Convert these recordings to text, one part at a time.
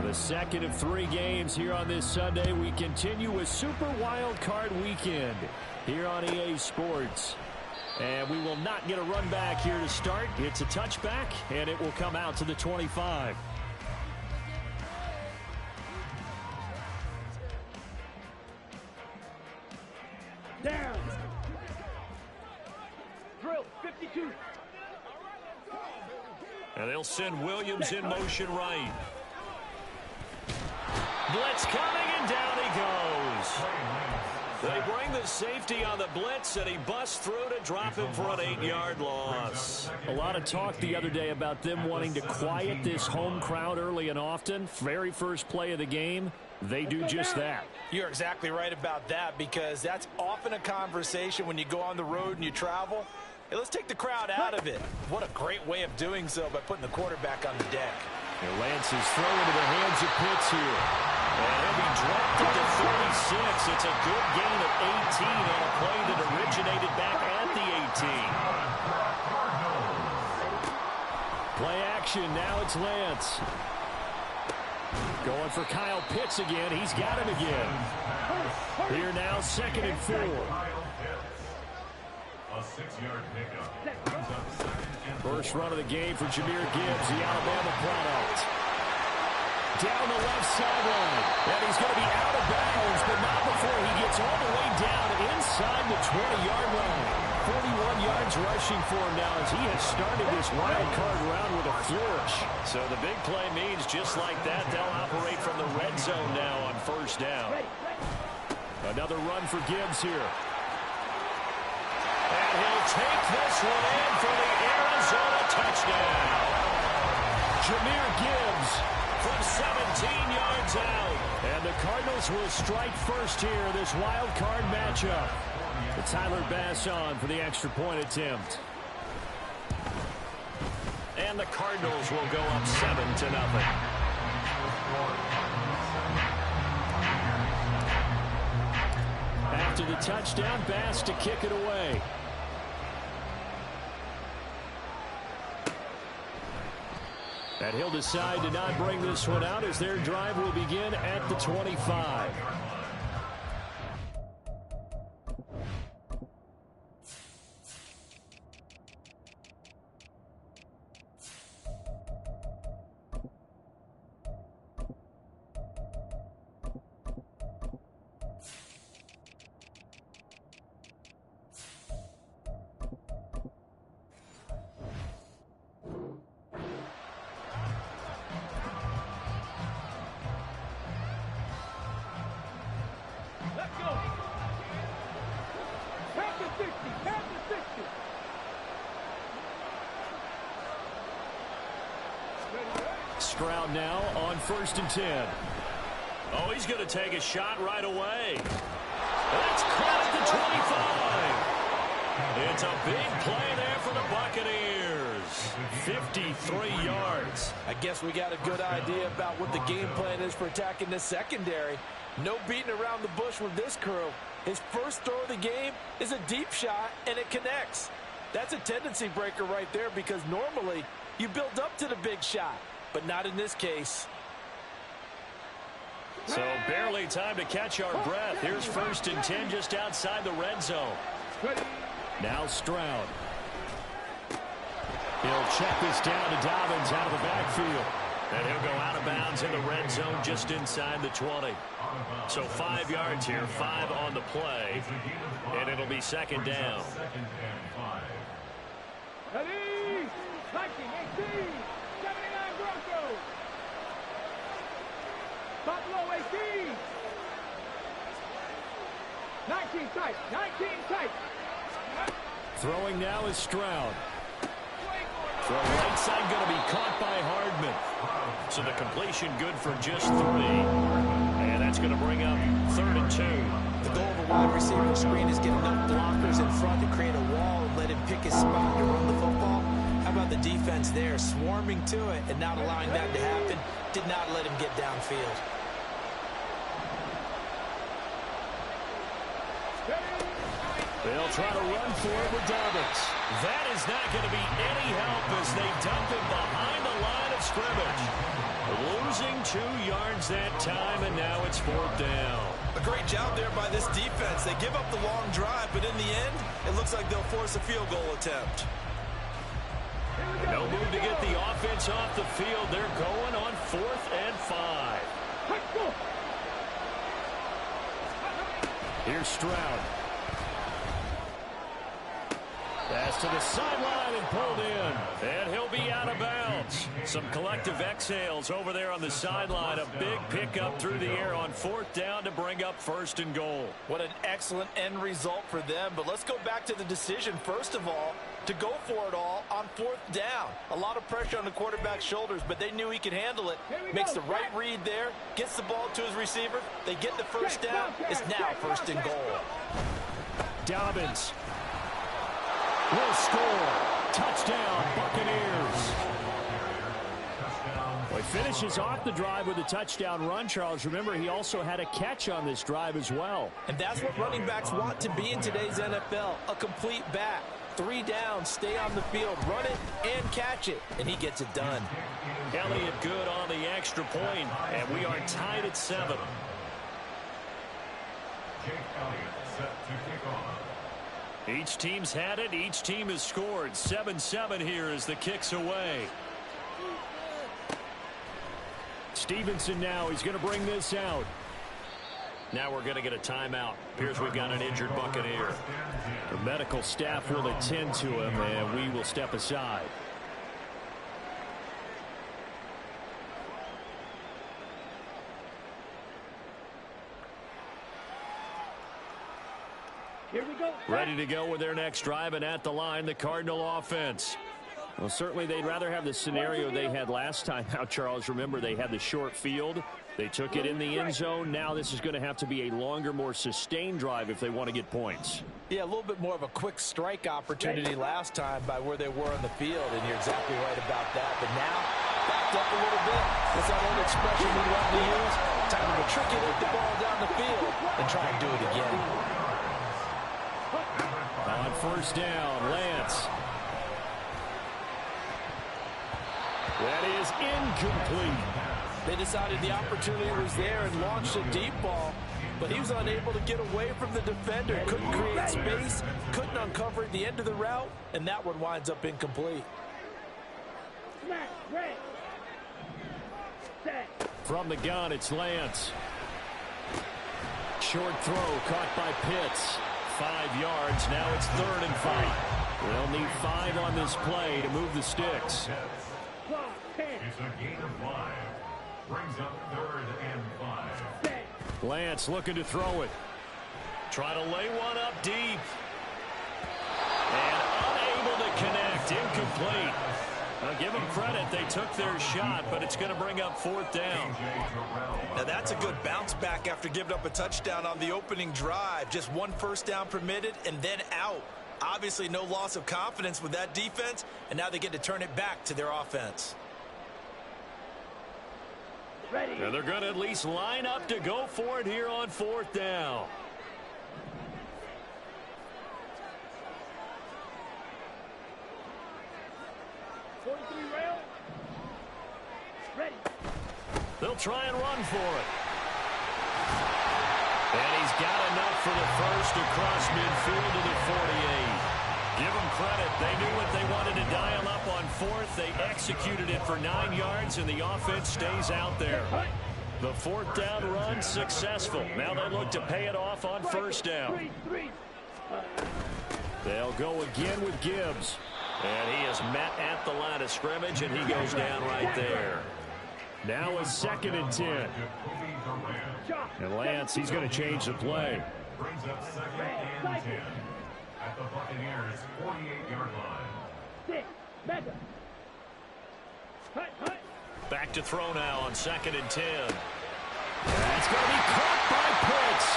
The second of 3 games here on this Sunday. We continue with Super Wild Card Weekend here on EA Sports. And we will not get a run back here to start. It's a touchback, and it will come out to the 25. Down. Drill, 52. And they'll send Williams in motion right. Blitz coming, and down he goes. They bring the safety on the blitz, and he busts through to drop him for an 8-yard loss. A lot of talk the other day about them wanting to quiet this home crowd early and often. Very first play of the game, they do just that. You're exactly right about that, because that's often a conversation when you go on the road and you travel. Hey, let's take the crowd out of it. What a great way of doing so by putting the quarterback on the deck. And Lance is thrown into the hands of Pitts here. And he'll be dropped at the 36. It's a good gain of 18 on a play that originated back at the 18. Play action. Now it's Lance. Going for Kyle Pitts again. He's got him again. Here now, 2nd and 4. A 6-yard pickup. First run of the game for Jahmyr Gibbs, the Alabama product. Down the left sideline. And he's going to be out of bounds, but not before he gets all the way down inside the 20-yard line. 41 yards rushing for him now as he has started this wild card round with a flourish. So the big play means just like that, they'll operate from the red zone now on first down. Another run for Gibbs here. And he'll take this one in for the Arizona touchdown. Jahmyr Gibbs from 17 yards out. And the Cardinals will strike first here, this wild card matchup. It's Tyler Bass on for the extra point attempt. And the Cardinals will go up 7-0. After the touchdown, Bass to kick it away. And he'll decide to not bring this one out as their drive will begin at the 25. Stroud now on 1st and 10. Oh, he's going to take a shot right away. That's caught at the 25. It's a big play there for the Buccaneers. 53 yards. I guess we got a good idea about what the game plan is for attacking this secondary. No beating around the bush with this crew. His first throw of the game is a deep shot, and it connects. That's a tendency breaker right there, because normally you build up to the big shot, but not in this case. So barely time to catch our breath. Here's 1st and 10 just outside the red zone. Now Stroud. He'll check this down to Dobbins out of the backfield. And he'll go out of bounds in the red zone just inside the 20. So 5 yards here, 5 on the play. And it'll be 2nd down. Ready? 1918. 79 Broncos. Buffalo 18. 19 tight. 19 tight. Throwing now is Stroud. Throw right side going to be caught by Hardman. So the completion good for just 3. And that's going to bring up 3rd and 2. The goal of a wide receiver screen is get enough blockers in front to create a wall and let him pick his spot to run the football. How about the defense there, swarming to it and not allowing that to happen? Did not let him get downfield. They'll try to run for it with Dobbins. That is not going to be any help as they dump him behind the line of scrimmage. Losing 2 yards that time, and now it's 4th down. A great job there by this defense. They give up the long drive, but in the end, it looks like they'll force a field goal attempt. No move to get the offense off the field. They're going on 4th and 5. Here's Stroud. Pass to the sideline and pulled in. And he'll be out of bounds. Some collective exhales over there on the sideline. A big pickup through the air on 4th down to bring up 1st and goal. What an excellent end result for them. But let's go back to the decision, first of all, to go for it all on 4th down. A lot of pressure on the quarterback's shoulders, but they knew he could handle it. Makes the right read there, gets the ball to his receiver. They get the 1st down. It's now 1st and goal. Dobbins will score. Touchdown, Buccaneers. Well, he finishes off the drive with a touchdown run, Charles. Remember, he also had a catch on this drive as well. And that's what running backs want to be in today's NFL, a complete back. 3 downs, stay on the field, run it, and catch it. And he gets it done. Elliott good on the extra point, and we are tied at 7. Jake Elliott set to kick off. Each team's had it. Each team has scored. 7-7 here as the kick's away. Stevenson now. He's going to bring this out. Now we're going to get a timeout. Appears we've got an injured Buccaneer. The medical staff will attend to him, and we will step aside. Here we go. Ready to go with their next drive, and at the line, the Cardinal offense. Well, certainly they'd rather have the scenario they had last time out, Charles. Remember, they had the short field. They took it in the end zone. Now this is going to have to be a longer, more sustained drive if they want to get points. Yeah, a little bit more of a quick strike opportunity last time by where they were on the field, and you're exactly right about that. But now, backed up a little bit. What's that old expression we love to use? Time to matriculate the ball down the field and try and do it again. On 1st down, Lance. That is incomplete. They decided the opportunity was there and launched a deep ball, but he was unable to get away from the defender. Couldn't create space, couldn't uncover at the end of the route, and that one winds up incomplete. From the gun, it's Lance. Short throw caught by Pitts. 5 yards. Now it's 3rd and 5. They'll need 5 on this play to move the sticks. It's a gain of 5. Brings up 3rd and 5. Lance looking to throw it. Try to lay one up deep. And unable to connect. Incomplete. Now give them credit. They took their shot, but it's going to bring up 4th down. Now that's a good bounce back after giving up a touchdown on the opening drive. Just 1 1st down permitted and then out. Obviously no loss of confidence with that defense, and now they get to turn it back to their offense. And they're going to at least line up to go for it here on 4th down. They'll try and run for it. And he's got enough for the first across midfield to the 48. Give them credit. They knew what they wanted to dial up on 4th. They executed it for 9 yards, and the offense stays out there. The 4th down run successful. Now they look to pay it off on 1st down. They'll go again with Gibbs. And he is met at the line of scrimmage, and he goes down right there. Now a 2nd and 10. And Lance, he's going to change the play. Brings up 2nd and 10 at the Buccaneers' 48-yard line. Back to throw now on 2nd and 10. That's going to be caught by Pitts.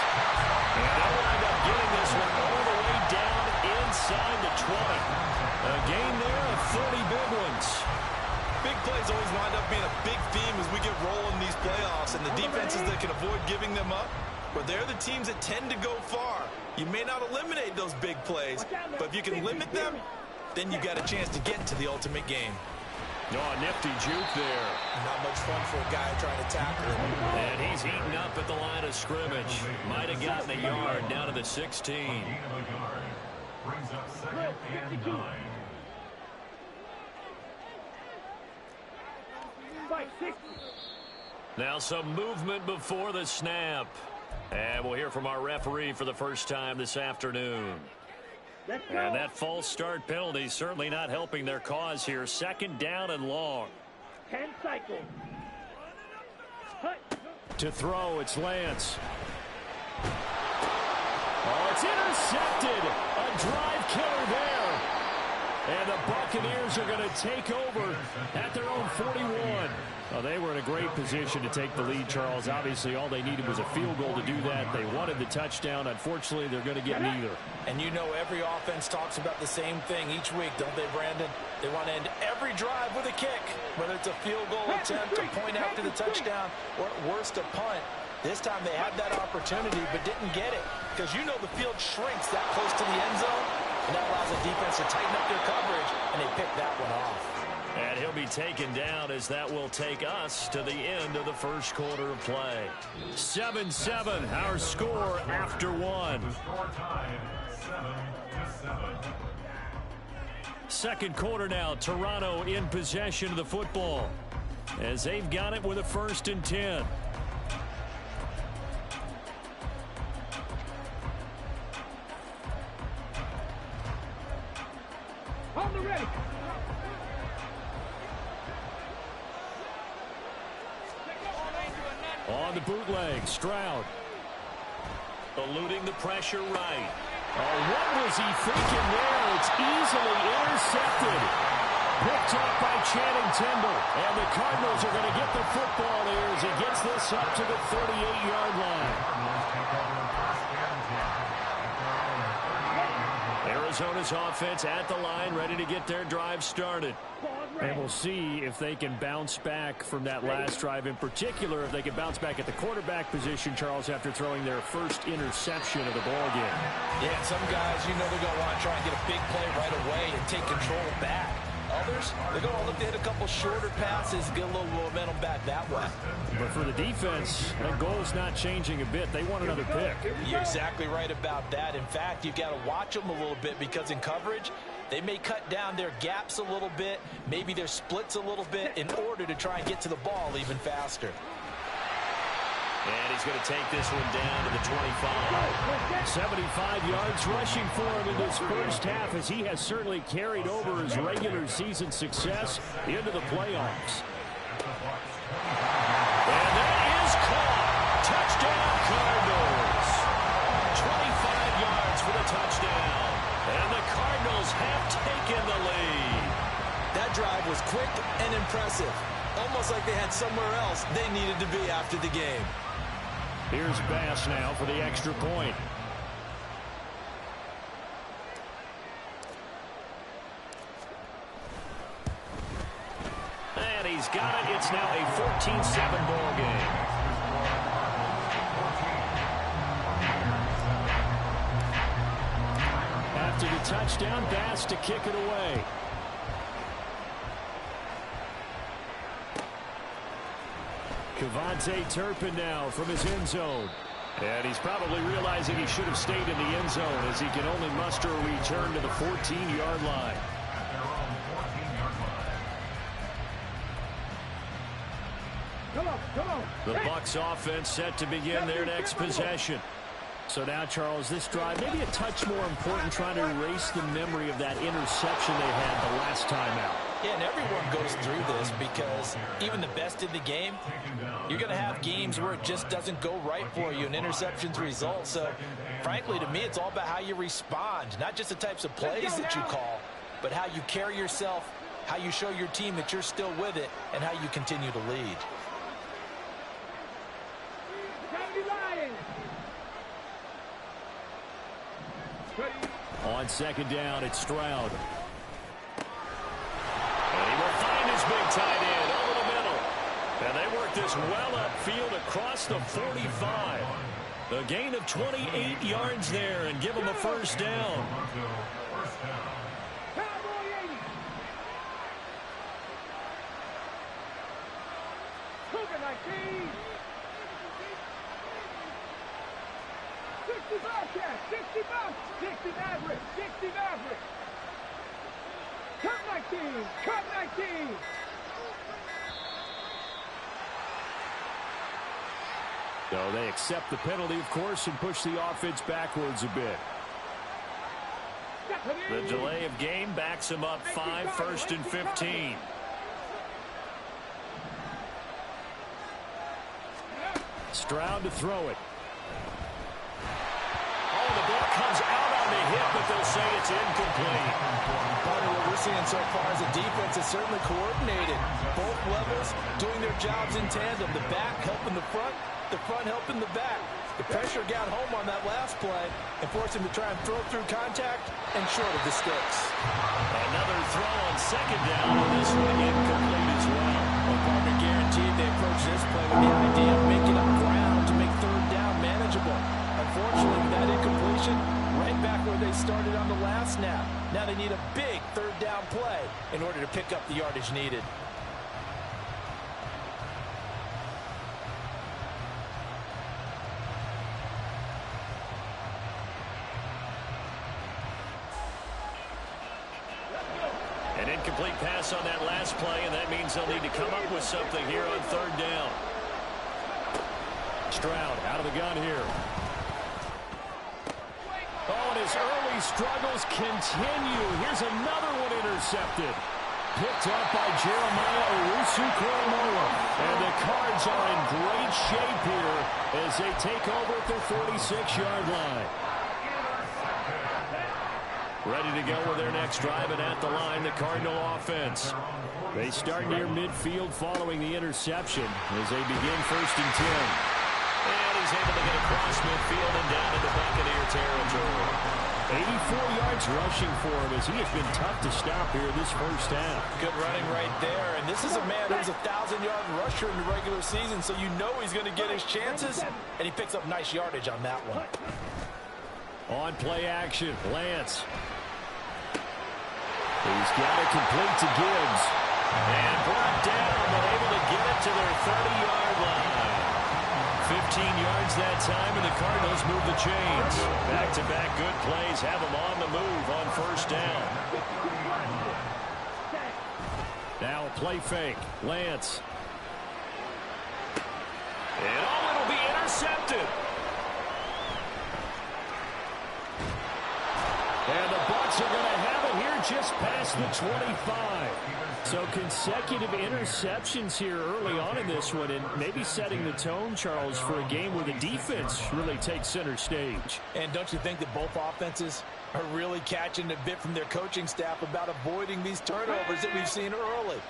And they'll wind up getting this one all the way down inside the 20. A gain there of 30 big ones. Big plays always wind up being a big theme as we get rolling these playoffs, and the defenses that can avoid giving them up, but they're the teams that tend to go far. You may not eliminate those big plays, but if you can limit them, then you got a chance to get to the ultimate game. Oh, a nifty juke there. Not much fun for a guy trying to tackle him. And he's eaten up at the line of scrimmage. Might have gotten a yard down to the 16. Gain of a yard. Brings up second and 9. Fight 60. Now some movement before the snap. And we'll hear from our referee for the first time this afternoon. Let's go. And that false start penalty certainly not helping their cause here. Second down and long. 10 cycles. Hut. To throw, it's Lance. Oh, it's intercepted. A drive killer there. And the Buccaneers are going to take over at their own 41. Well, they were in a great position to take the lead, Charles. Obviously, all they needed was a field goal to do that. They wanted the touchdown. Unfortunately, they're going to get neither. And you know every offense talks about the same thing each week, don't they, Brandon? They want to end every drive with a kick, whether it's a field goal attempt, a point after the touchdown, or at worst, a punt. This time they had that opportunity but didn't get it because you know the field shrinks that close to the end zone, and that allows the defense to tighten up their coverage, and they pick that one off. And he'll be taken down as that will take us to the end of the first quarter of play. 7-7, our score after one. The score tied 7-7. Second quarter now, Toronto in possession of the football as they've got it with a 1st and 10. On the ready. On the bootleg, Stroud. Eluding the pressure right. Oh, what was he thinking there? It's easily intercepted. Picked off by Channing Tindall. And the Cardinals are going to get the football here as he gets this up to the 38-yard line. Arizona's offense at the line, ready to get their drive started. And we'll see if they can bounce back from that last drive. In particular, if they can bounce back at the quarterback position, Charles, after throwing their first interception of the ball game. Yeah, and some guys, you know they're going to want to try and get a big play right away and take control back. Others, they're going to look to hit a couple shorter passes, get a little momentum back that way. But for the defense, that goal's not changing a bit. They want another pick. You're exactly right about that. In fact, you've got to watch them a little bit because in coverage, they may cut down their gaps a little bit, maybe their splits a little bit in order to try and get to the ball even faster. And he's going to take this one down to the 25. 75 yards rushing for him in this first half as he has certainly carried over his regular season success into the playoffs. And that is caught. Touchdown Cardinals. 25 yards for the touchdown. And the Cardinals have taken the lead. That drive was quick and impressive. Almost like they had somewhere else they needed to be after the game. Here's Bass now for the extra point. And he's got it. It's now a 14-7 ball game. After the touchdown, Bass to kick it away. Kevontae Turpin now from his end zone. And he's probably realizing he should have stayed in the end zone as he can only muster a return to the 14-yard line. Come on. The Bucs offense set to begin their next possession. So now, Charles, this drive maybe a touch more important, trying to erase the memory of that interception they had the last time out. Yeah, and everyone goes through this because even the best in the game, you're going to have games where it just doesn't go right for you and interceptions result. So, frankly, to me, it's all about how you respond, not just the types of plays that you call, but how you carry yourself, how you show your team that you're still with it, and how you continue to lead. On second down, it's Stroud. And he will find his big tight end over the middle. And they work this well upfield across the 45. A gain of 28 yards there and give him a first down. on, 19. 60 Bobcats, 60 Bob, 60 Mavericks, 60 Mavericks. Cut 19, cut 19. So they accept the penalty, of course, and push the offense backwards a bit. The delay of game backs him up 5, 1st and 15. Stroud to throw it. Oh, the ball comes out on the hip, but they'll say it's incomplete. Part of what we're seeing so far is the defense is certainly coordinated. Both levels doing their jobs in tandem. The back helping the front helping the back. The pressure got home on that last play and forced him to try and throw through contact and short of the sticks. Another throw on 2nd down, and this one incomplete as well. Well, partner guaranteed they approach this play with the idea of making up ground to make 3rd down manageable. Unfortunately, with that incompletion, right back where they started on the last snap. Now they need a big 3rd down play in order to pick up the yardage needed. An incomplete pass on that last play, and that means they'll need to come up with something here on 3rd down. Stroud out of the gun here. Oh, and his early struggles continue. Here's another one intercepted. Picked up by Jeremiah Owusu-Koramoah. And the Cards are in great shape here as they take over at their 46-yard line. Ready to go with their next drive, and at the line, the Cardinal offense. They start near midfield following the interception as they begin 1st and 10. And he's able to get across midfield and down into Buccaneer territory. 84 yards rushing for him as he has been tough to stop here this first half. Good running right there. And this is a man who's a 1,000-yard rusher in the regular season, so you know he's going to get his chances, and he picks up nice yardage on that one. On play action, Lance. He's got it complete to Gibbs. And brought down, but able to get it to their 30-yard line. 15 yards that time, and the Cardinals move the chains. Back-to-back good plays have them on the move on 1st down. Now a play fake. Lance. And it'll be intercepted. And the Bucs are going to have it here just past the 25. So consecutive interceptions here early on in this one, and maybe setting the tone, Charles, for a game where the defense really takes center stage. And don't you think that both offenses are really catching a bit from their coaching staff about avoiding these turnovers that we've seen early?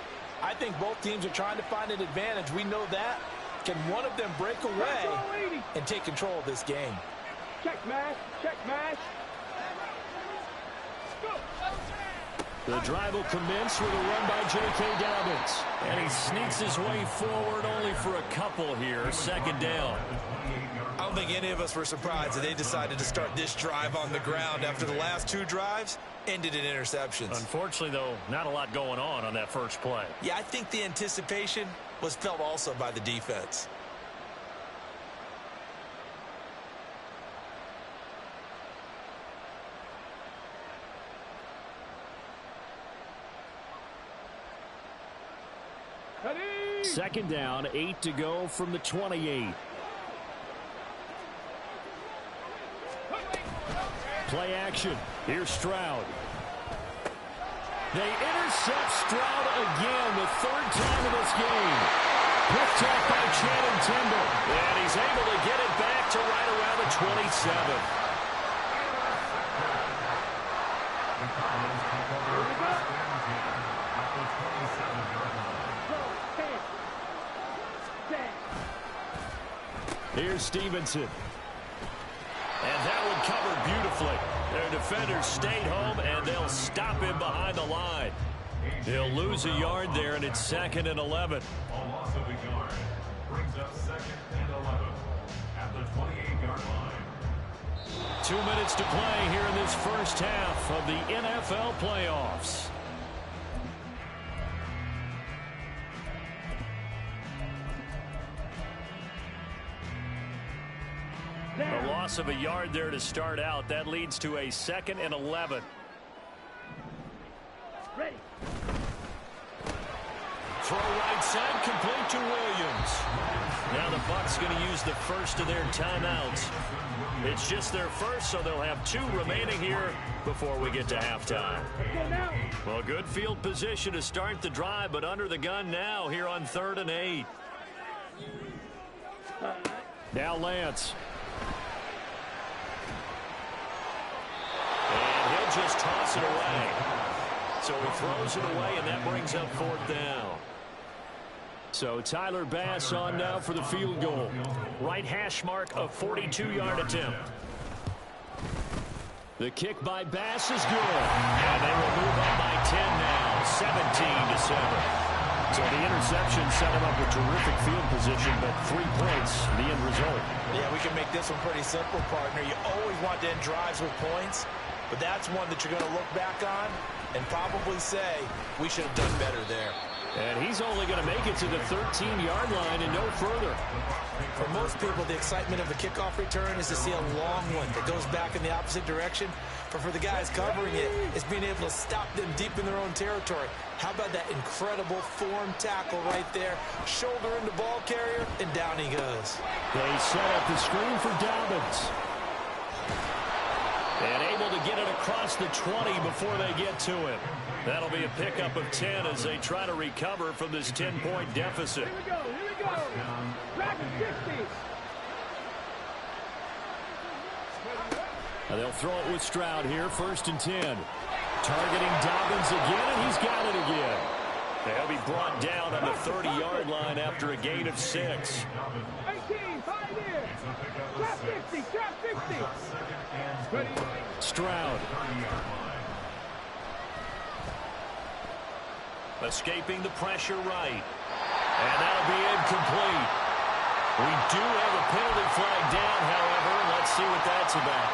I think both teams are trying to find an advantage. We know that. Can one of them break away and take control of this game? Check mash, check mash. The drive will commence with a run by J.K. Dobbins. And he sneaks his way forward only for a couple here. 2nd down. I don't think any of us were surprised that they decided to start this drive on the ground after the last 2 drives ended in interceptions. Unfortunately, though, not a lot going on that first play. Yeah, I think the anticipation was felt also by the defense. Ready? 2nd down, 8 to go from the 28. Play action. Here's Stroud. They intercept Stroud again, the 3rd time in this game. Picked up by Channing Tindall. And he's able to get it back to right around the 27. Here's Stevenson. And that one covered beautifully. Their defenders stayed home, and they'll stop him behind the line. He'll lose a yard there, and it's 2nd and 11. A loss of a yard brings up 2nd and 11 at the 28-yard line. 2 minutes to play here in this first half of the NFL playoffs. A loss of a yard there to start out. That leads to a 2nd and 11. Ready. Throw right side, complete to Williams. Now the Bucs going to use the first of their timeouts. It's just their first, so they'll have 2 remaining here before we get to halftime. Well, good field position to start the drive, but under the gun now here on 3rd and 8. Now Lance. And he'll just toss it away. So he throws it away, and that brings up 4th down. So Tyler Bass on now for the field goal. Right hash mark of 42-yard attempt. The kick by Bass is good. And they will move up by 10 now, 17-7. So the interception set him up with terrific field position, but 3 points, the end result. Yeah, we can make this one pretty simple, partner. You always want to end drives with points, but that's one that you're going to look back on and probably say, we should have done better there. And he's only going to make it to the 13-yard line and no further. For most people, the excitement of a kickoff return is to see a long one that goes back in the opposite direction. But for the guys covering it, it's being able to stop them deep in their own territory. How about that incredible form tackle right there? Shoulder into ball carrier, and down he goes. They set up the screen for Dobbins. And able to get it across the 20 before they get to him. That'll be a pickup of 10 as they try to recover from this 10-point deficit. Here we go, here we go. Rapid 60. Now they'll throw it with Stroud here, 1st and 10. Targeting Dobbins again, and he's got it again. They'll be brought down on the 30-yard line after a gain of 6. 18, 5 here. Trap 50, trap 50. Ready. Stroud. Escaping the pressure right. And that'll be incomplete. We do have a penalty flag down, however. Let's see what that's about.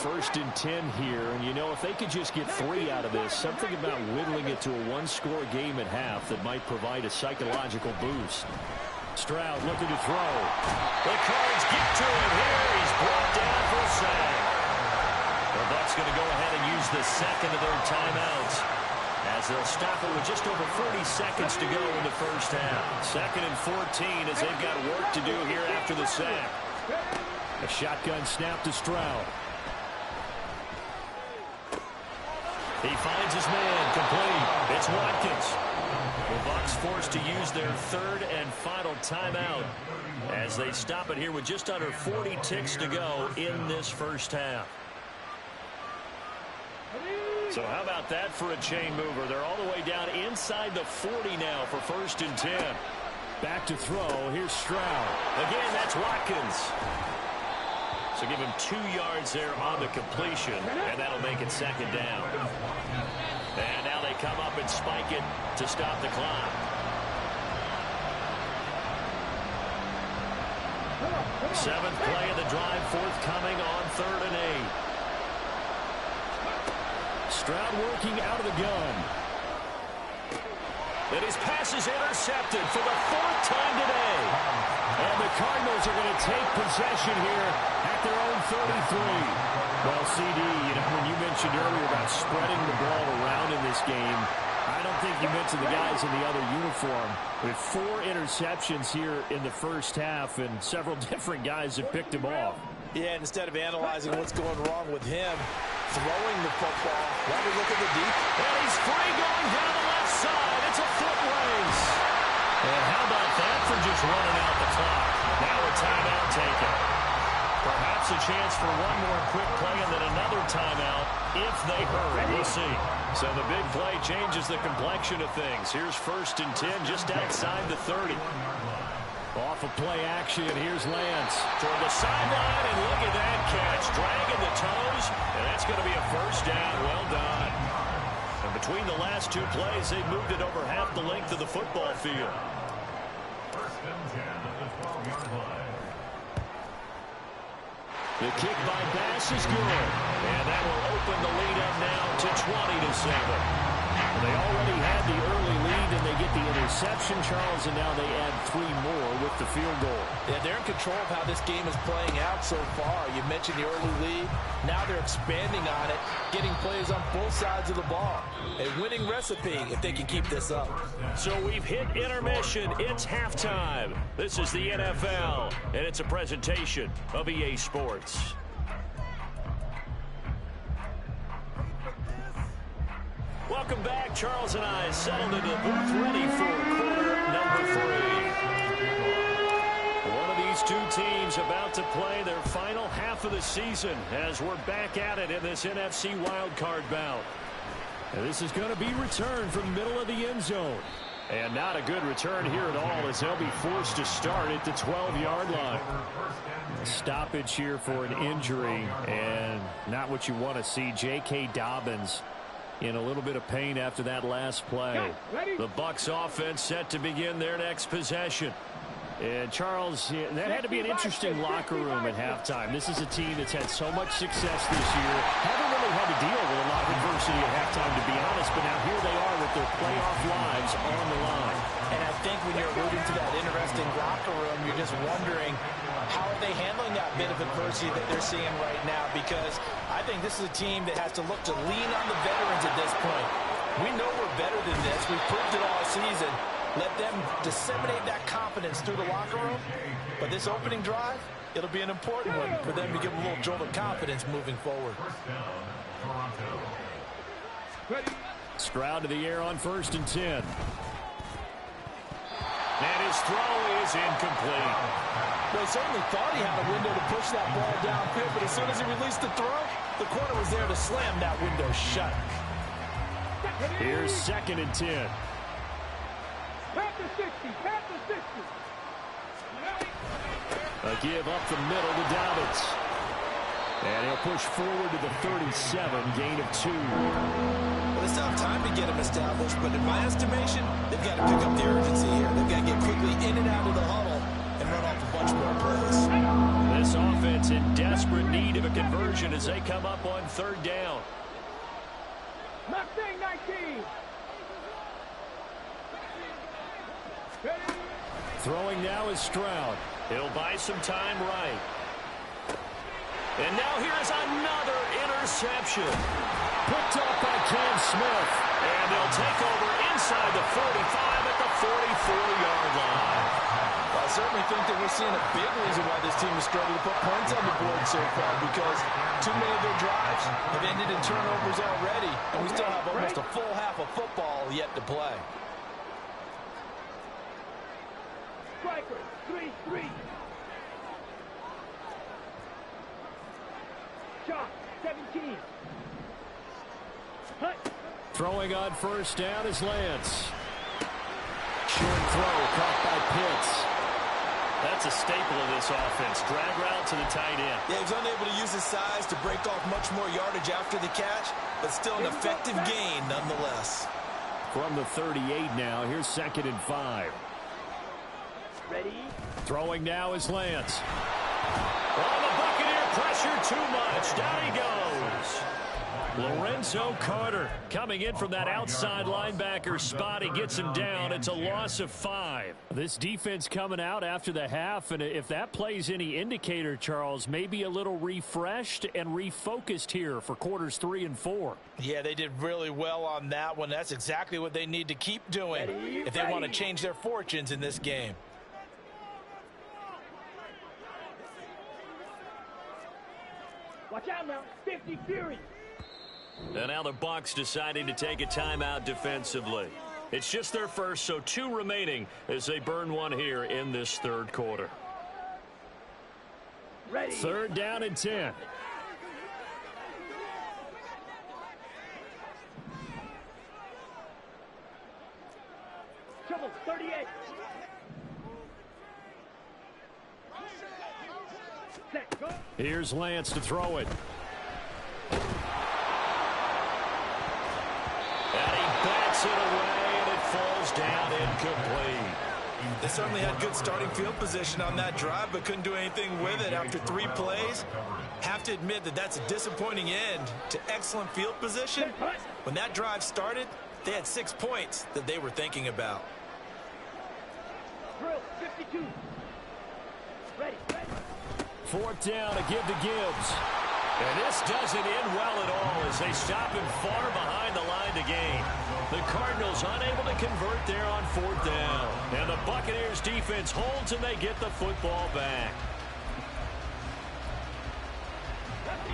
First and 10 here, and you know, if they could just get 3 out of this, something about whittling it to a 1-score game at half that might provide a psychological boost. Stroud looking to throw. The Cards get to him here. He's brought down for a sack. The Bucs going to go ahead and use the 2nd of their timeouts as they'll stop it with just over 40 seconds to go in the first half. 2nd and 14 as they've got work to do here after the sack. A shotgun snap to Stroud. He finds his man, complete. It's Watkins. The Bucs forced to use their 3rd and final timeout as they stop it here with just under 40 ticks to go in this first half. So how about that for a chain mover? They're all the way down inside the 40 now for 1st and 10. Back to throw. Here's Stroud. Again, that's Watkins. So give him 2 yards there on the completion, and that'll make it 2nd down. And now they come up and spike it to stop the clock. Seventh play of the drive, forthcoming on 3rd and 8. Stroud working out of the gun. And his pass is intercepted for the 4th time today. And the Cardinals are going to take possession here at their own 33. Well, CD, you know, when you mentioned earlier about spreading the ball around in this game, I don't think you mentioned the guys in the other uniform. With 4 interceptions here in the first half, and several different guys have picked him off. Yeah, instead of analyzing what's going wrong with him, throwing the football, why don't we look at the deep? And he's free going down the left side. It's a foot race. And how about that for just running out the clock? Now a timeout taken. Perhaps a chance for one more quick play and then another timeout if they hurry. We'll see. So the big play changes the complexion of things. Here's 1st and 10 just outside the 30. Off of play action, here's Lance. Toward the sideline, and look at that catch. Dragging the toes, and that's going to be a 1st down. Well done. And between the last 2 plays, they moved it over half the length of the football field. 1st and 10 at the 12-yard line. The kick by Bass is good. And that will open the lead up now to 20-7. They already had the early lead, and they get the interception, Charles, and now they add 3 more with the field goal. Yeah, they're in control of how this game is playing out so far. You mentioned the early lead. Now they're expanding on it, getting plays on both sides of the ball. A winning recipe if they can keep this up. So we've hit intermission. It's halftime. This is the NFL, and it's a presentation of EA Sports. Welcome back. Charles and I settled into the booth, ready for quarter number 3. One of these two teams about to play their final half of the season as we're back at it in this NFC wildcard bout. And this is going to be returned from the middle of the end zone. And not a good return here at all as they'll be forced to start at the 12-yard line. A stoppage here for an injury, and not what you want to see. J.K. Dobbins in a little bit of pain after that last play. The Bucs offense set to begin their next possession. And Charles, that had to be an interesting locker room at halftime. This is a team that's had so much success this year. Haven't really had to deal with a lot of adversity at halftime, to be honest, but now here they are with their playoff lives on the line. And I think when you're alluding to that interesting locker room, you're just wondering, how are they handling that bit of adversity that they're seeing right now? Because I think this is a team that has to look to lean on the veterans at this point. We know we're better than this. We've proved it all season. Let them disseminate that confidence through the locker room. But this opening drive, it'll be an important one for them to give a little jolt of confidence moving forward. Stroud to the air on 1st and 10. And his throw is incomplete. Well, he certainly thought he had a window to push that ball downfield, but as soon as he released the throw, the corner was there to slam that window shut. Here's 2nd and 10. Pat the 60, pat the 60. A give up the middle to Dobbins. And he'll push forward to the 37, gain of 2. Well, they still have time to get him established, but in my estimation, they've got to pick up the urgency here. They've got to get quickly in and out of the huddle and run off a bunch more plays. This offense in desperate need of a conversion as they come up on 3rd down. Mustang 19. Throwing now is Stroud. He'll buy some time right. And now here's another interception. Picked up by Cam Smith. And they'll take over inside the 45 at the 44-yard line. Well, I certainly think that we're seeing a big reason why this team is struggling to put points on the board so far, because too many of their drives have ended in turnovers already, and we still have almost a full half of football yet to play. Striker, 3-3. Shot, 17. Hut. Throwing on 1st down is Lance. Short throw caught by Pitts. That's a staple of this offense. Drag route to the tight end. Yeah, he was unable to use his size to break off much more yardage after the catch, but still an effective gain nonetheless. From the 38 now, here's 2nd and 5. Ready? Throwing now is Lance. Oh, the Buccaneer pressure too much. Down he goes. Lorenzo Carter coming in from that outside linebacker spot. He gets him down. It's a loss of 5. This defense coming out after the half, and if that plays any indicator, Charles, maybe a little refreshed and refocused here for quarters 3 and 4. Yeah, they did really well on that one. That's exactly what they need to keep doing if they want to change their fortunes in this game. Watch out now, 50 Fury. And now the Bucs deciding to take a timeout defensively. It's just their first, so 2 remaining as they burn one here in this 3rd quarter. Ready. 3rd down and 10. Trouble, 38. Set, go. Here's Lance to throw it. And he bats it away, and it falls down incomplete. They certainly had good starting field position on that drive, but couldn't do anything with it after 3 plays. Have to admit that that's a disappointing end to excellent field position. When that drive started, they had 6 points that they were thinking about. Drill 52. Ready. 4th down to give to Gibbs. And this doesn't end well at all as they stop him far behind the line to gain. The Cardinals unable to convert there on 4th down. And the Buccaneers defense holds and they get the football back.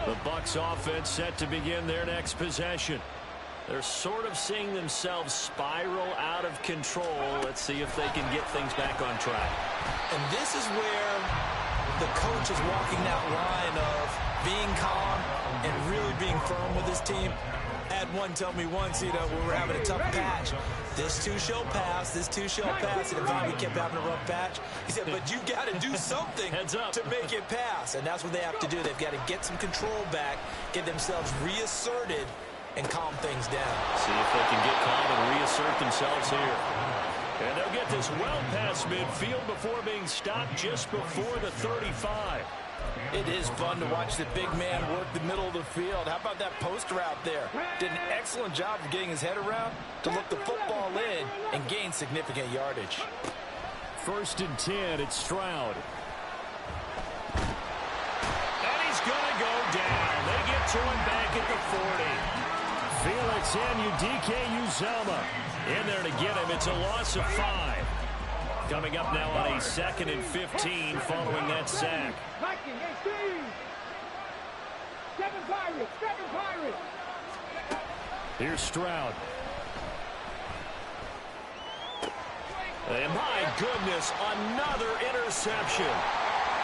The Bucs offense set to begin their next possession. They're sort of seeing themselves spiral out of control. Let's see if they can get things back on track. And this is where the coach is walking that line of being calm and really being firm with his team. I had one tell me once, when we were having a tough patch, this too shall pass, this too shall pass, and eventually we kept having a rough patch. He said, but you got to do something to make it pass, and that's what they have to do. They've got to get some control back, get themselves reasserted, and calm things down. See if they can get calm and reassert themselves here. And they'll get this well past midfield before being stopped just before the 35. It is fun to watch the big man work the middle of the field. How about that post route there? Did an excellent job of getting his head around to look the football in and gain significant yardage. 1st and 10, it's Stroud. And he's going to go down. They get to him back at the 40. Felix Anudike-Uzomah in there to get him. It's a loss of 5. Coming up now on a 2nd and 15 following that sack. Viking 18. 7 Pirates. Here's Stroud. And my goodness, another interception.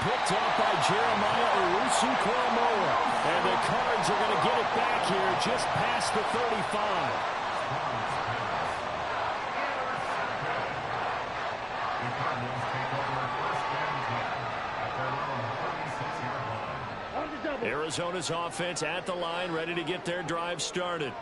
Picked up by Jeremiah Owusu-Koramoah. And the Cards are going to get it back here just past the 35. Arizona's offense at the line, ready to get their drive started.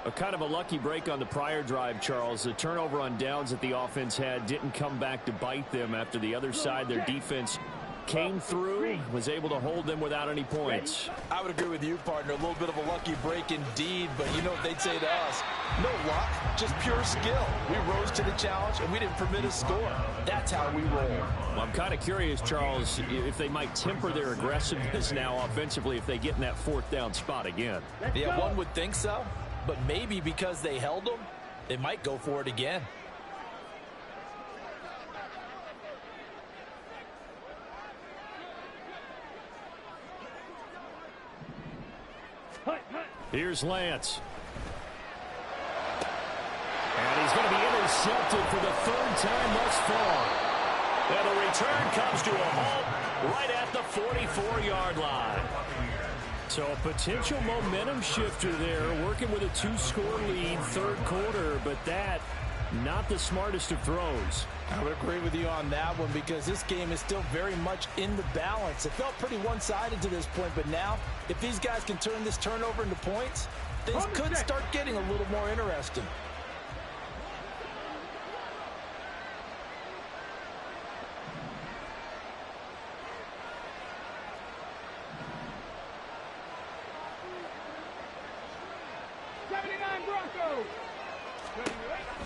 A kind of a lucky break on the prior drive, Charles. The turnover on downs that the offense had didn't come back to bite them after the other side. Their defense came through, was able to hold them without any points. I would agree with you, partner. A little bit of a lucky break indeed, but you know what they'd say to us? No luck, just pure skill. We rose to the challenge, and we didn't permit a score. That's how we roll. Well, I'm kind of curious, Charles, if they might temper their aggressiveness now offensively if they get in that 4th down spot again. Yeah, one would think so, but maybe because they held them, they might go for it again. Here's Lance. And he's going to be intercepted for the 3rd time thus far. And the return comes to a halt right at the 44-yard line. So a potential momentum shifter there, working with a 2-score lead, 3rd quarter, but that not the smartest of throws. I would agree with you on that one because this game is still very much in the balance. It felt pretty one-sided to this point, but now if these guys can turn this turnover into points, things could start getting a little more interesting.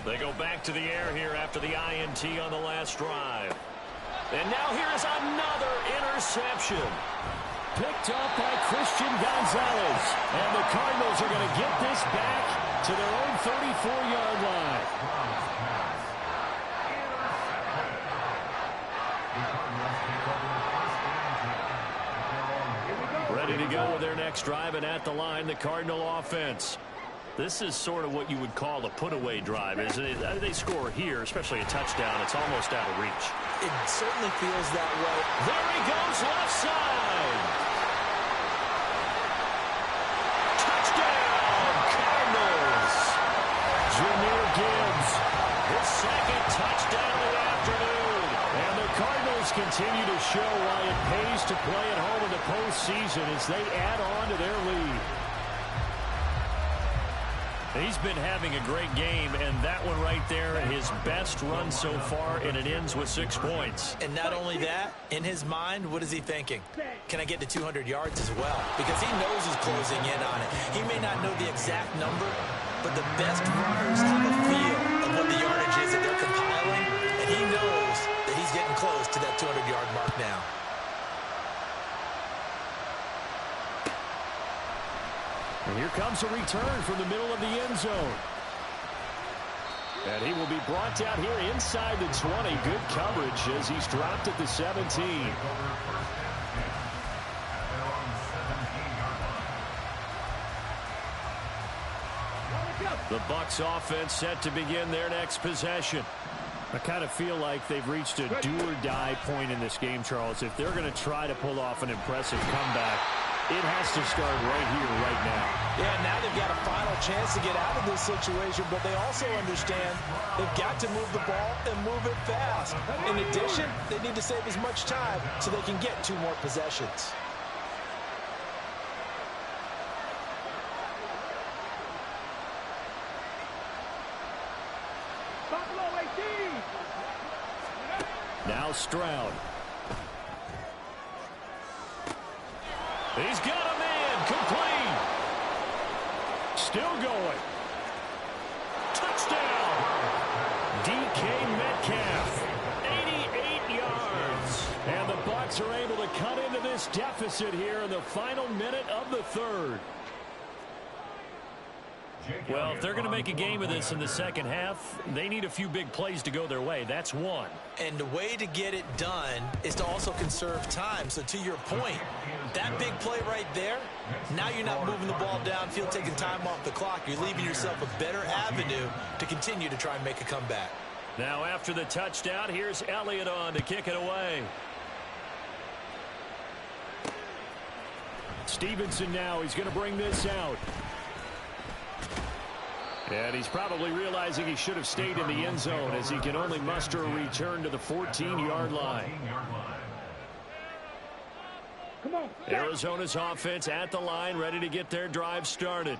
They go back to the air here after the INT on the last drive. And now here's another interception. Picked up by Christian Gonzalez. And the Cardinals are going to get this back to their own 34-yard line. Ready to go with their next drive, and at the line, the Cardinal offense. This is sort of what you would call a put-away drive, isn't it? They score here, especially a touchdown. It's almost out of reach. It certainly feels that way. There he goes, left side. Touchdown, Cardinals. Jahmyr Gibbs, his 2nd touchdown of the afternoon. And the Cardinals continue to show why it pays to play at home in the postseason as they add on to their lead. He's been having a great game, and that one right there, his best run so far, and it ends with 6 points. And not only that, in his mind, what is he thinking? Can I get to 200 yards as well? Because he knows he's closing in on it. He may not know the exact number, but the best runners have a feel of what the yardage is that they're compiling, and he knows that he's getting close to that 200-yard mark now. And here comes a return from the middle of the end zone. And he will be brought down here inside the 20. Good coverage as he's dropped at the 17. The Bucs offense set to begin their next possession. I kind of feel like they've reached a do-or-die point in this game, Charles. If they're going to try to pull off an impressive comeback, it has to start right here, right now. Yeah, now they've got a final chance to get out of this situation, but they also understand they've got to move the ball and move it fast. In addition, they need to save as much time so they can get 2 more possessions. Buffalo 18. Now Stroud. He's got a man, complete. Still going. Touchdown. DK Metcalf, 88 yards. And the Bucs are able to cut into this deficit here in the final minute of the third. Well, if they're going to make a game of this in the second half, they need a few big plays to go their way. That's one. And the way to get it done is to also conserve time. So to your point, that big play right there, now you're not moving the ball downfield, taking time off the clock. You're leaving yourself a better avenue to continue to try and make a comeback. Now after the touchdown, here's Elliott on to kick it away. Stevenson now, he's going to bring this out. And he's probably realizing he should have stayed in the end zone as he can only muster a return to the 14-yard line. Come on. Arizona's offense at the line, ready to get their drive started.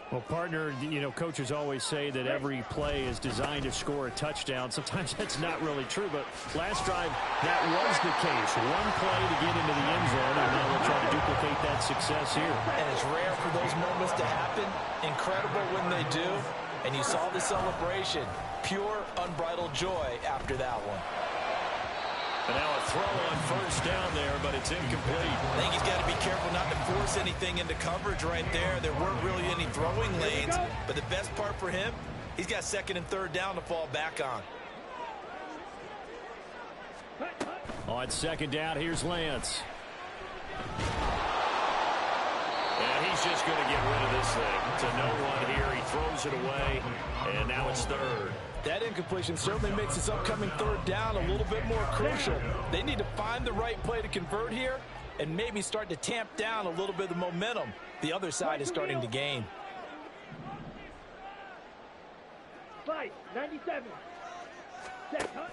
Well, partner, you know, coaches always say that every play is designed to score a touchdown. Sometimes that's not really true, but last drive, that was the case. One play to get into the end zone, and now they'll try to duplicate that success here. And it's rare for those moments to happen. Incredible when they do. And you saw the celebration. Pure, unbridled joy after that one. And now a throw on first down there, but it's incomplete. I think he's got to be careful not to force anything into coverage right there. There weren't really any throwing lanes, but the best part for him, he's got second and third down to fall back on. On second down, here's Lance. And he's just going to get rid of this thing. It's a no-one here. He throws it away, and now it's third. That incompletion certainly makes this upcoming third down a little bit more crucial. They need to find the right play to convert here and maybe start to tamp down a little bit of the momentum the other side is starting to gain. Fight, 97. Set, huh?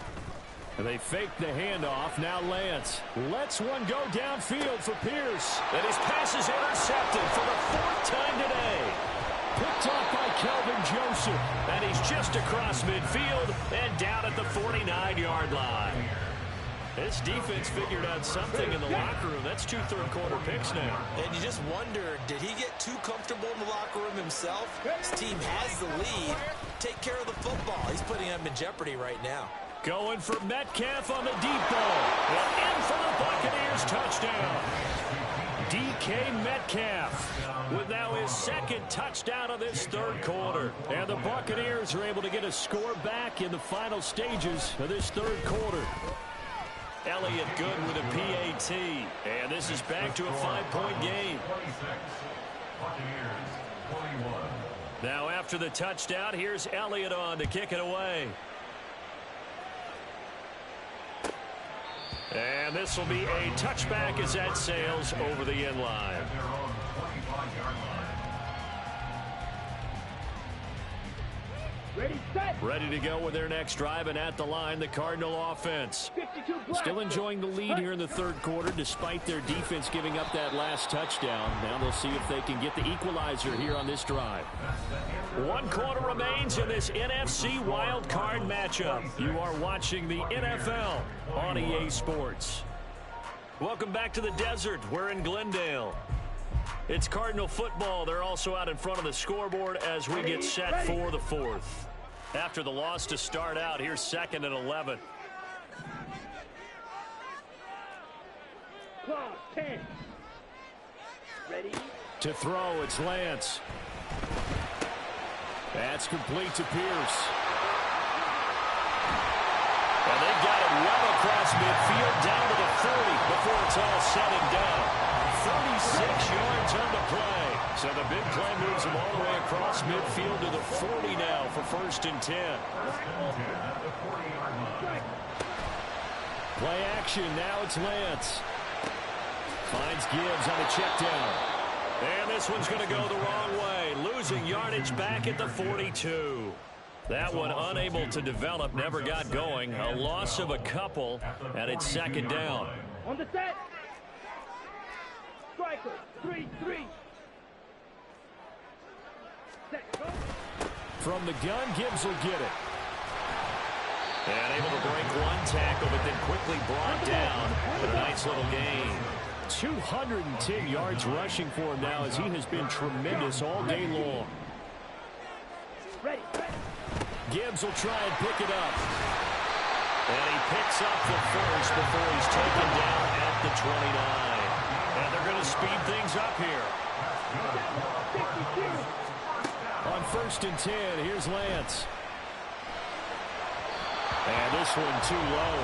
And they fake the handoff. Now Lance lets one go downfield for Pierce. And his pass is intercepted for the 4th time today. Picked off by Kelvin Joseph. And he's just across midfield and down at the 49-yard line. This defense figured out something in the locker room. That's 2 third-quarter picks now. And you just wonder, did he get too comfortable in the locker room himself? His team has the lead. Take care of the football. He's putting them in jeopardy right now. Going for Metcalf on the deep ball. And in for the Buccaneers touchdown. DK Metcalf with now his 2nd touchdown of this third quarter. And the Buccaneers are able to get a score back in the final stages of this third quarter. Elliott good with a PAT. And this is back to a 5-point game. Now after the touchdown, here's Elliott on to kick it away. And this will be a touchback as that sails over the end line. Ready, set. Ready to go with their next drive, and at the line, the Cardinal offense. 52 black. Still enjoying the lead here in the third quarter, despite their defense giving up that last touchdown. Now they'll see if they can get the equalizer here on this drive. 1 quarter remains in this NFC Wild Card matchup. You are watching the NFL on EA Sports. Welcome back to the desert. We're in Glendale. It's Cardinal football. They're also out in front of the scoreboard as we get set for the fourth. After the loss to start out, here's 2nd and 11. Clock, 10. Ready. To throw, it's Lance. That's complete to Pierce. And they've got it well across midfield down to the 30 before it's all said and done. 36 yards on the play. So the big play moves them all the way across midfield to the 40 now for 1st and 10. Play action. Now it's Lance. Finds Gibbs on a check down. And this one's going to go the wrong way. Losing yardage back at the 42. That one unable to develop, never got going. A loss of a couple, and it's 2nd down. On the set. Striker, 3-3. Set, go. From the gun, Gibbs will get it. And able to break one tackle, but then quickly brought down. But a nice little gain. 210 yards rushing for him now as he has been tremendous all day long. Ready, ready. Gibbs will try and pick it up. And he picks up the first before he's taken down at the 29. And they're going to speed things up here. 62. On 1st and 10, here's Lance. And this one too low.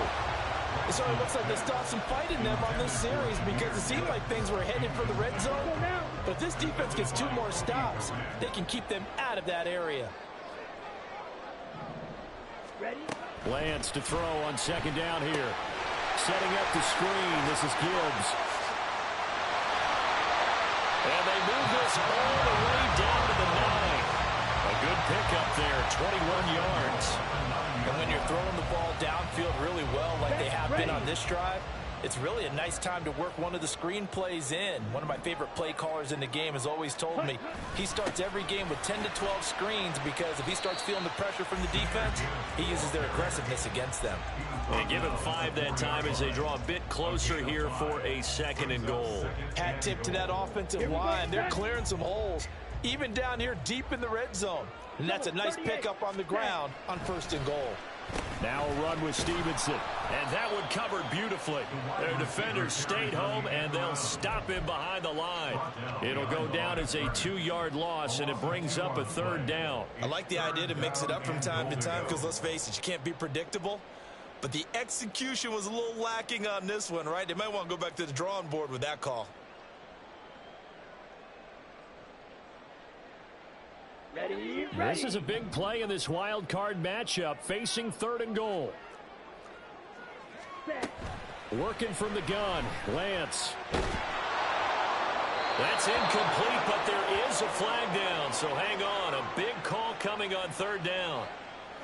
So it looks like they stopped some fight in them on this series because it seemed like things were headed for the red zone. But this defense gets 2 more stops. They can keep them out of that area. Ready. Lance to throw on 2nd down here. Setting up the screen. This is Gibbs. And they move this all the way down to the 9. A good pickup there, 21 yards. And when you're throwing the ball downfield really well like they have been on this drive, it's really a nice time to work one of the screen plays in. One of my favorite play callers in the game has always told me he starts every game with 10 to 12 screens because if he starts feeling the pressure from the defense, he uses their aggressiveness against them. And give him 5 that time as they draw a bit closer here for a 2nd and goal. Hat tip to that offensive line. They're clearing some holes, even down here deep in the red zone. And that's a nice pickup on the ground on 1st and goal. Now a run with Stevenson. And that one covered beautifully. Their defenders stayed home, and they'll stop him behind the line. It'll go down as a 2-yard loss, and it brings up a 3rd down. I like the idea to mix it up from time to time because, let's face it, you can't be predictable. But the execution was a little lacking on this one, right? They might want to go back to the drawing board with that call. Ready, ready. This is a big play in this wild card matchup, facing 3rd and goal. Set. Working from the gun, Lance. That's incomplete, but there is a flag down, so hang on. A big call coming on 3rd down.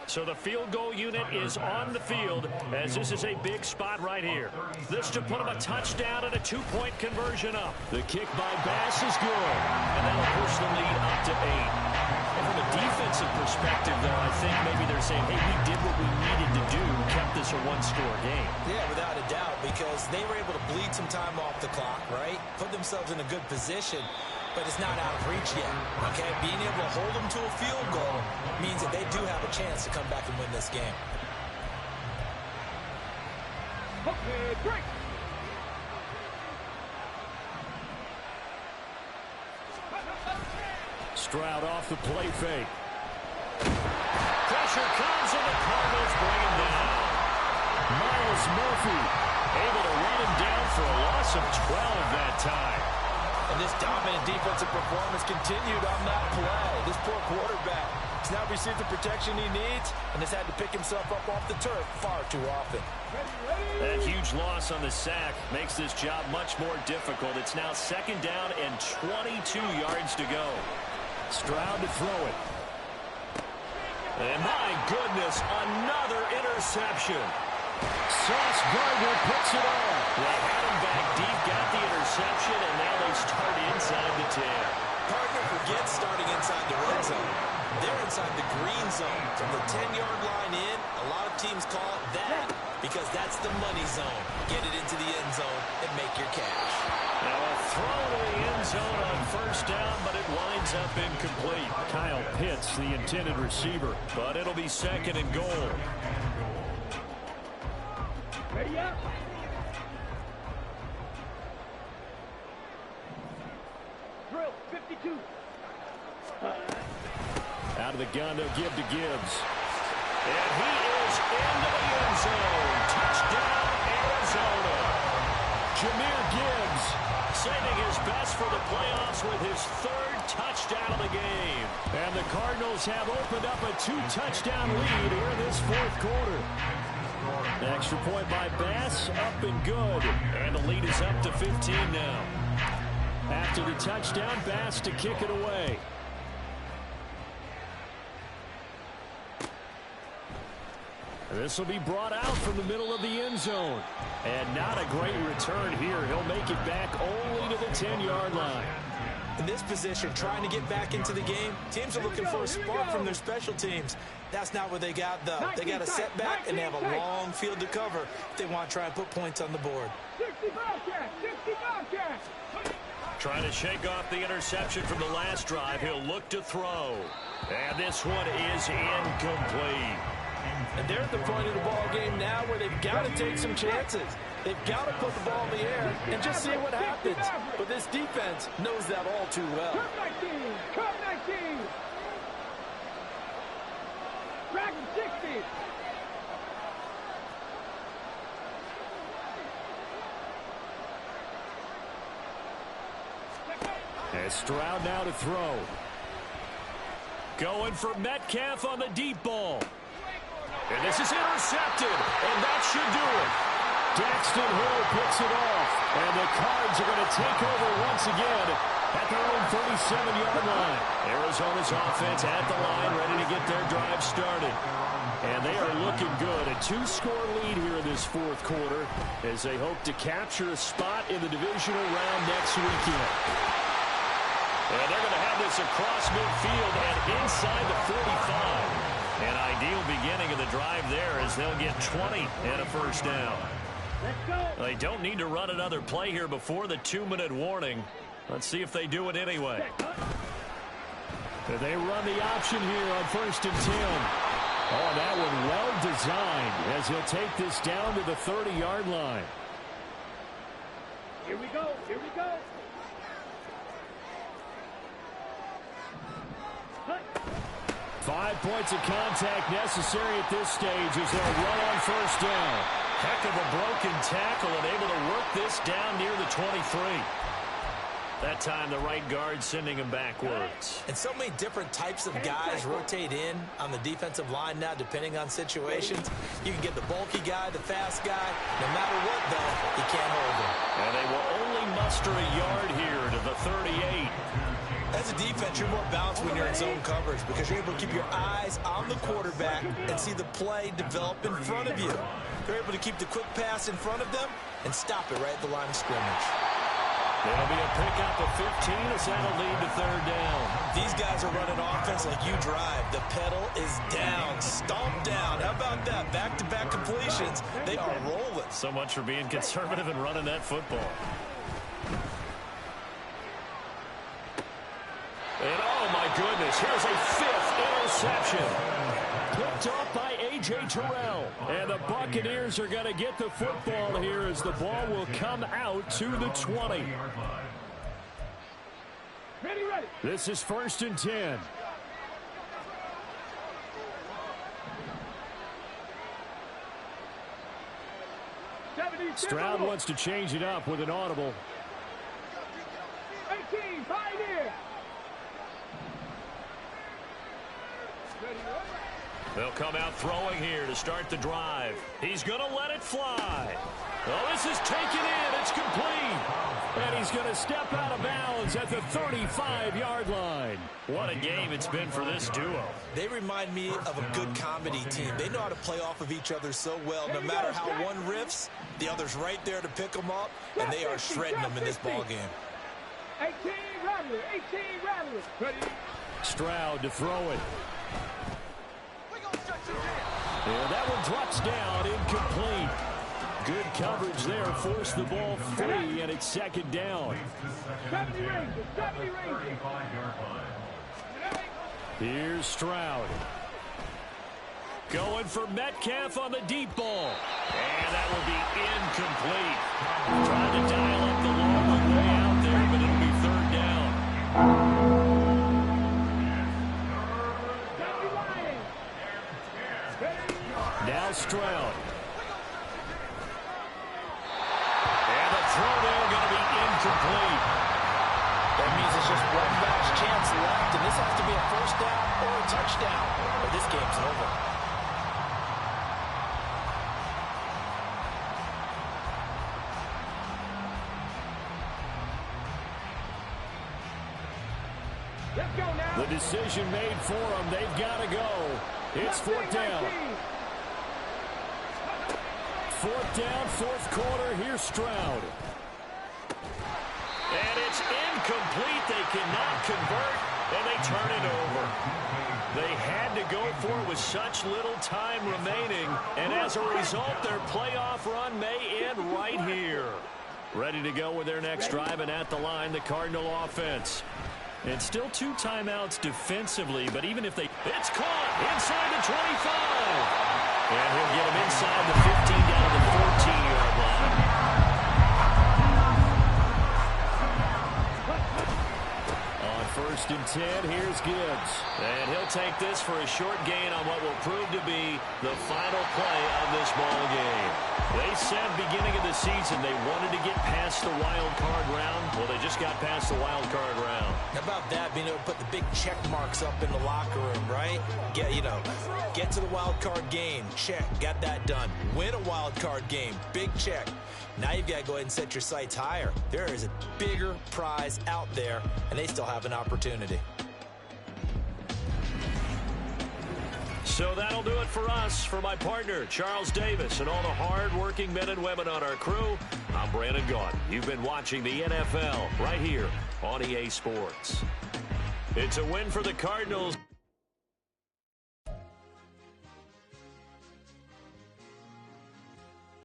So the field goal unit is on the field as this is a big spot right here. This to put them a touchdown and a 2-point conversion up. The kick by Bass is good, and that'll push the lead up to 8. And from a defensive perspective, though, I think maybe they're saying, hey, we did what we needed to do, kept this a 1-score game. Yeah, without a doubt, because they were able to bleed some time off the clock, right? Put themselves in a good position, but it's not out of reach yet, okay? Being able to hold them to a field goal means that they do have a chance to come back and win this game. Okay, break. Stroud off the play fake. Pressure comes and the Cardinals bring him down. Myles Murphy able to run him down for a loss of 12 that time. And this dominant defensive performance continued on that play. This poor quarterback has now received the protection he needs and has had to pick himself up off the turf far too often. That huge loss on the sack makes this job much more difficult. It's now 2nd down and 22 yards to go. Stroud to throw it. And my goodness, another interception. Sauce Gardner picks it off. They had him back deep, got the interception, and now they start inside the 10. Partner forgets starting inside the red zone. They're inside the green zone. From the 10-yard line in, a lot of teams call it that because that's the money zone. Get it into the end zone and make your cash. Now a throw to the end zone on first down, but it winds up incomplete. Kyle Pitts, the intended receiver, but it'll be second and goal. Ready up. Drill, 52. Out of the gun, they'll give to Gibbs. And he is into the end zone. Touchdown, Arizona. Jahmyr Gibbs saving his best for the playoffs with his third touchdown of the game. And the Cardinals have opened up a 2-touchdown lead here in this fourth quarter. Extra point by Bass, up and good. And the lead is up to 15 now. After the touchdown, Bass to kick it away. This will be brought out from the middle of the end zone. And not a great return here. He'll make it back only to the 10-yard line. In this position, trying to get back into the game, teams are looking for a spark from their special teams. That's not what they got, though. They got a setback, and they have a long field to cover if they want to try and put points on the board. 60 Bobcats, 60 Bobcats. Trying to shake off the interception from the last drive. He'll look to throw. And this one is incomplete. And they're at the point of the ball game now where they've got to take some chances. They've got to put the ball in the air and just see what happens. But this defense knows that all too well. Come 19, come 19. Dragon 60. And Stroud now to throw. Going for Metcalf on the deep ball. And this is intercepted, and that should do it. Daxton Hill picks it off, and the Cards are going to take over once again at their own 37-yard line. Arizona's offense at the line, ready to get their drive started. And they are looking good. A 2-score lead here in this fourth quarter as they hope to capture a spot in the divisional round next weekend. And they're going to have this across midfield and inside the 45. An ideal beginning of the drive there as they'll get 20 and a first down. They don't need to run another play here before the 2-minute warning. Let's see if they do it anyway. They run the option here on 1st and 10. Oh, that one well designed as he'll take this down to the 30-yard line. Here we go, here we go. 5 points of contact necessary at this stage as they'll run on first down. Heck of a broken tackle and able to work this down near the 23. That time the right guard sending him backwards. And so many different types of guys rotate in on the defensive line now depending on situations. You can get the bulky guy, the fast guy. No matter what, though, you can't hold him. And they will only muster a yard here to the 38. As a defense, you're more balanced when you're in zone coverage because you're able to keep your eyes on the quarterback and see the play develop in front of you. You're able to keep the quick pass in front of them and stop it right at the line of scrimmage. There'll be a pickup of 15 as that'll lead to third down. These guys are running offense like you drive. The pedal is down, stomped down. How about that? Back-to-back completions. They are rolling. So much for being conservative and running that football. And oh my goodness, here's a 5th interception. Picked off by A.J. Terrell. And the Buccaneers are going to get the football here as the ball will come out to the 20. Ready, ready. This is 1st and 10. Stroud wants to change it up with an audible. 18, Pioneer. They'll come out throwing here to start the drive. He's going to let it fly. Oh, this is taken in. It's complete. And he's going to step out of bounds at the 35-yard line. What a game it's been for this duo. They remind me of a good comedy team. They know how to play off of each other so well. No matter how one riffs, the other's right there to pick them up, and they are shredding them in this ball game. 18 Rattler, 18 Rattler. Stroud to throw it. And that one drops down, incomplete. Good coverage there, forced the ball free, and it's second down. 70 Rangers, 70 Rangers. Here's Stroud. Going for Metcalf on the deep ball. And that will be incomplete. Trying to dial up the long way out there, but it'll be third down. Now Stroud. And the throw there going to be incomplete. That means it's just one last chance left, and this has to be a first down or a touchdown, or this game's over. Let's go now. The decision made for them. They've got to go. It's fourth down. Fourth down, fourth quarter. Here's Stroud. And it's incomplete. They cannot convert, and they turn it over. They had to go for it with such little time remaining, and as a result, their playoff run may end right here. Ready to go with their next drive, and at the line, the Cardinal offense. And still 2 timeouts defensively, but even if they... It's caught inside the 25. And he'll get him inside the 15 down to the 14-yard line. On first and 10, here's Gibbs. And he'll take this for a short gain on what will prove to be the final play of this ball game. They said beginning of the season they wanted to get past the wild card round. Well, they just got past the wild card round. How about that, being able to put the big check marks up in the locker room, right? Get to the wild card game, check, got that done. Win a wild card game, big check. Now you've got to go ahead and set your sights higher. There is a bigger prize out there, and they still have an opportunity. So that'll do it for us. For my partner, Charles Davis, and all the hard-working men and women on our crew, I'm Brandon Gaudin. You've been watching the NFL right here on EA Sports. It's a win for the Cardinals.